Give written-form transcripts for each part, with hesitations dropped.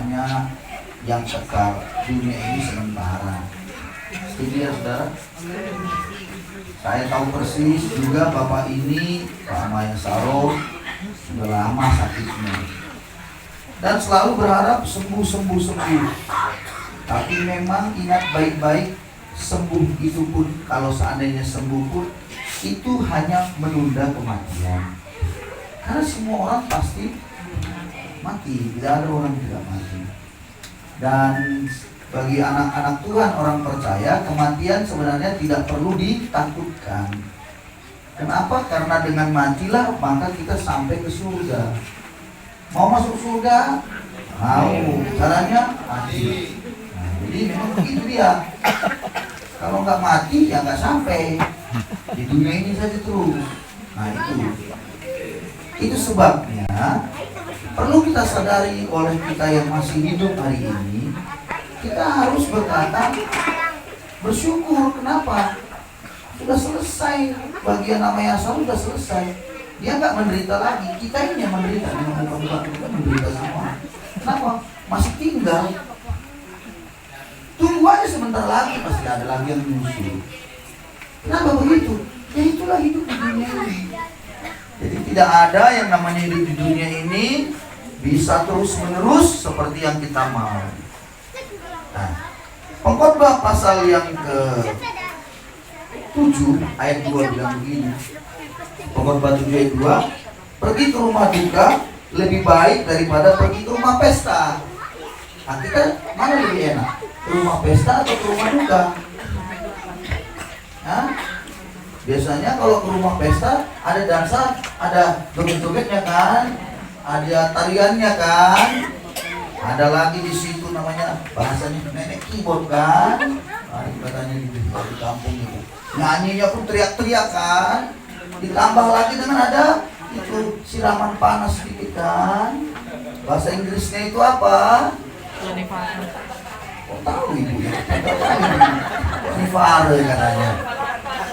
hanya yang kekal, dunia ini sementara. Setuju ya saudara? Saya tahu persis juga bapak ini, Pak Maya Sarom, sudah lama sakitnya dan selalu berharap sembuh. Tapi memang ingat baik-baik, sembuh itu pun, kalau seandainya sembuh pun, itu hanya menunda kematian. Karena semua orang pasti mati, tidak ada orang yang tidak mati. Dan bagi anak-anak Tuhan, orang percaya, kematian sebenarnya tidak perlu ditakutkan. Kenapa? Karena dengan matilah maka kita sampai ke surga. Mau masuk surga? Mau. Caranya mati. Nah, jadi memang begitu dia. Kalau nggak mati ya nggak sampai di dunia ini saja terus. Nah itu sebabnya perlu kita sadari oleh kita yang masih hidup hari ini, kita harus berkata bersyukur. Kenapa? Sudah selesai, bagian namanya asal sudah selesai. Dia nggak menderita lagi, kita ini yang menderita. Bukan kita menderita semua. Kenapa? Masih tinggal. Tunggu aja sebentar lagi, pasti ada lagi yang nyusul. Kenapa begitu? Ya itulah hidup di dunia ini. Jadi tidak ada yang namanya hidup di dunia ini bisa terus menerus seperti yang kita mau. Nah, Pengkhotbah pasal yang ke-7 ayat 2 bilang begini. Pengkhotbah 7 ayat 2, pergi ke rumah duka lebih baik daripada pergi ke rumah pesta. Nah, kita mana lebih enak? Ke rumah pesta atau ke rumah duka? Nah, biasanya kalau ke rumah pesta ada dansa, ada joget-jogetnya kan, ada tariannya kan, ada lagi di situ namanya bahasanya nenek keyboard kan, katanya di kampung itu nyanyinya pun teriak-teriak kan, ditambah lagi dengan ada itu siraman panas sedikit kan. Bahasa Inggrisnya itu apa? Kok tahu ibu ya? Nifare katanya.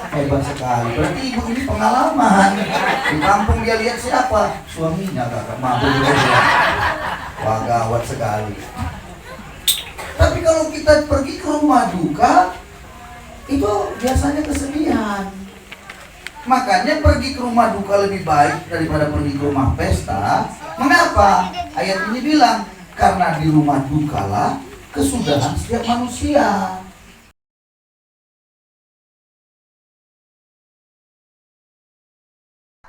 Hebat sekali. Berarti ibu ini pengalaman. Di kampung dia lihat siapa? Suaminya kakak mabuk. Wah, gawat sekali. Tapi kalau kita pergi ke rumah duka, itu biasanya kesedihan. Makanya pergi ke rumah duka lebih baik daripada pergi ke rumah pesta. Mengapa? Ayat ini bilang, karena di rumah dukalah kesudahan setiap manusia.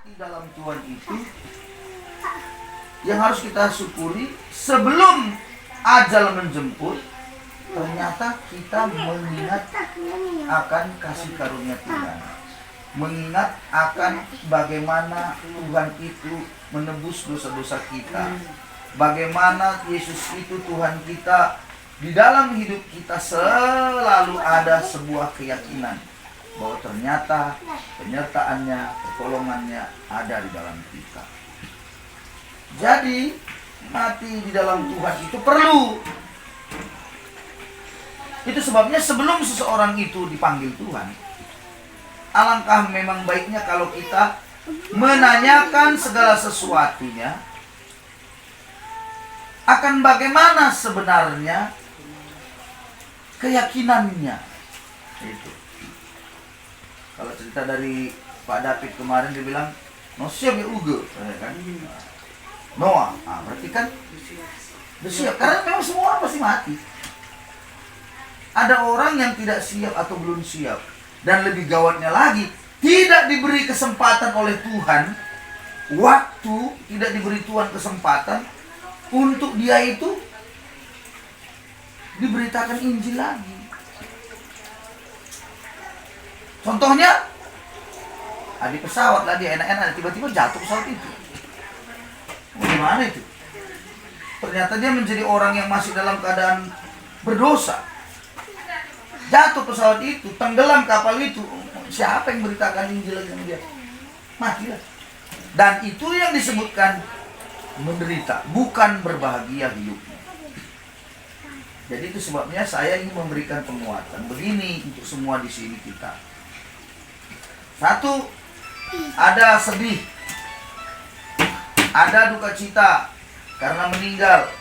Di dalam Tuhan itu yang harus kita syukuri, sebelum ajal menjemput, ternyata kita mengingat akan kasih karunia Tuhan, mengingat akan bagaimana Tuhan itu menebus dosa-dosa kita, bagaimana Yesus itu Tuhan kita. Di dalam hidup kita selalu ada sebuah keyakinan bahwa ternyata penyertaannya, pertolongannya ada di dalam kita. Jadi mati di dalam Tuhan itu perlu. Itu sebabnya sebelum seseorang itu dipanggil Tuhan, alangkah memang baiknya kalau kita menanyakan segala sesuatunya akan bagaimana sebenarnya keyakinannya. Itu. Kalau cerita dari Pak David kemarin, dia bilang no siap ya uge, kan? Noah, berarti kan udah siap, karena memang semua orang pasti mati. Ada orang yang tidak siap atau belum siap, dan lebih gawatnya lagi, tidak diberi kesempatan oleh Tuhan, waktu tidak diberi Tuhan kesempatan untuk dia itu diberitakan Injil lagi. Contohnya, di pesawat lah dia enak-enak, tiba-tiba jatuh pesawat itu. Gimana itu? Ternyata dia menjadi orang yang masih dalam keadaan berdosa. Jatuh pesawat itu, tenggelam kapal itu. Siapa yang beritakan Injil lagi sama dia? Matilah. Dan itu yang disebutkan menderita, bukan berbahagia hidupnya. Jadi itu sebabnya saya ingin memberikan penguatan begini untuk semua di sini kita. Satu, ada sedih, ada duka cita karena meninggal.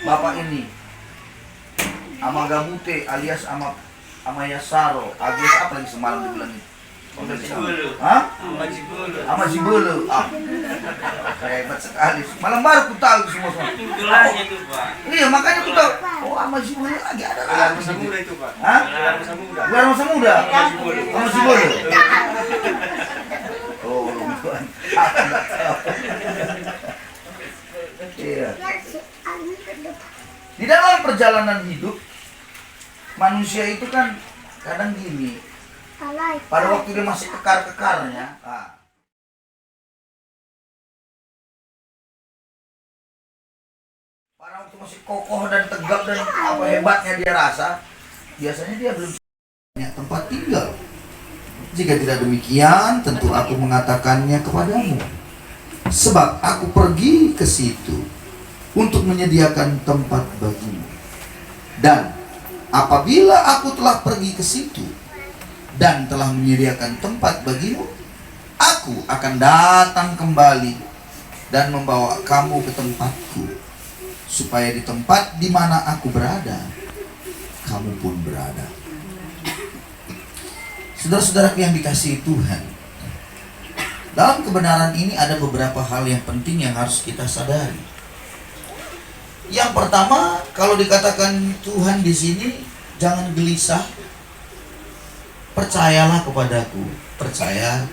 bapak ini ama Gamute alias ama Yasaro alias apa lagi semalam dibilang itu? Hah? Ama Jibulu. Hebat sekali. Malam baru ku tahu semua. Gelarnya itu, Pak. Iya, makanya ku tahu. Oh, ama Jibulu lagi ada Gelar lagi. masa muda itu, Pak. Hah? Gelar masa muda. Gelar masa muda. Ama Jibulu. Oh, lupa. Aku nggak tahu. Iya. Di dalam perjalanan hidup manusia itu kan kadang gini. Pada waktu dia masih kekar-kekarnya, pada waktu masih kokoh dan tegap dan apa hebatnya dia rasa, biasanya dia belum punya tempat tinggal. Jika tidak demikian, tentu aku mengatakannya kepadamu. Sebab aku pergi ke situ untuk menyediakan tempat bagimu. Dan apabila aku telah pergi ke situ dan telah menyediakan tempat bagimu, aku akan datang kembali dan membawa kamu ke tempatku, supaya di tempat di mana aku berada, kamu pun berada. Saudara-saudara yang dikasihi Tuhan, dalam kebenaran ini ada beberapa hal yang penting yang harus kita sadari. Yang pertama, kalau dikatakan Tuhan di sini, jangan gelisah. Percayalah kepadaku, percaya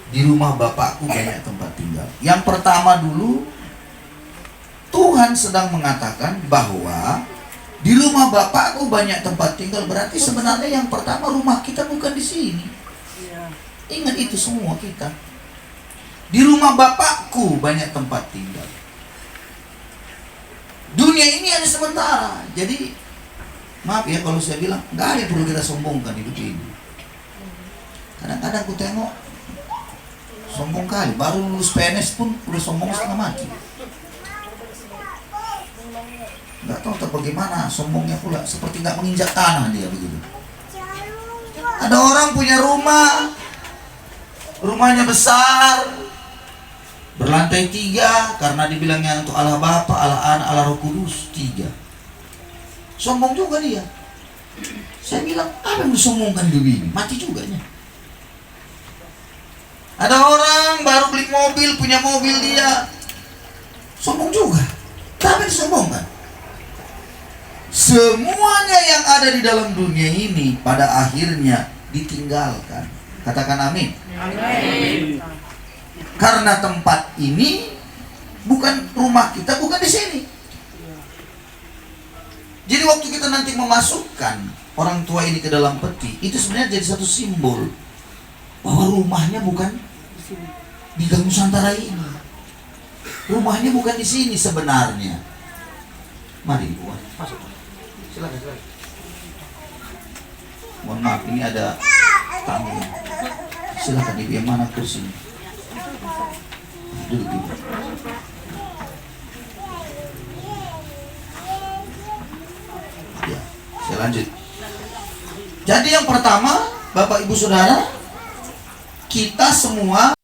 di rumah Bapakku banyak tempat tinggal. Yang pertama dulu, Tuhan sedang mengatakan bahwa di rumah Bapakku banyak tempat tinggal. Berarti sebenarnya yang pertama rumah kita bukan di sini. Ingat itu semua kita. Di rumah Bapakku banyak tempat tinggal. Dunia ini hanya sementara. Jadi maaf ya kalau saya bilang, nggak ada yang perlu kita sombongkan hidup ini. Kadang-kadang aku tengok sombong kali, baru lulus PNS pun udah sombong setengah mati. Nggak tahu bagaimana sombongnya pula, seperti nggak menginjak tanah dia begitu. Ada orang punya rumah, rumahnya besar, berlantai 3 karena dibilangnya untuk Allah Bapa, Allah Anak, Allah Roh Kudus 3. Sombong juga dia. Saya bilang, apa yang disombongkan di ini? Mati juga nya. Ada orang baru beli mobil, punya mobil dia, sombong juga. Tapi disombongkan. Semuanya yang ada di dalam dunia ini pada akhirnya ditinggalkan. Katakan amin. Amin. Karena tempat ini bukan rumah kita, bukan di sini. Jadi waktu kita nanti memasukkan orang tua ini ke dalam peti, itu sebenarnya jadi satu simbol bahwa rumahnya bukan di Gang Nusantara ini. Rumahnya bukan di sini sebenarnya. Mari Ibu, masuk. Silakan. Mohon maaf, ini ada tamu. Silakan Ibu, yang mana kursinya? Duduk Ibu. Ya, saya lanjut. Jadi yang pertama, Bapak Ibu Saudara, kita semua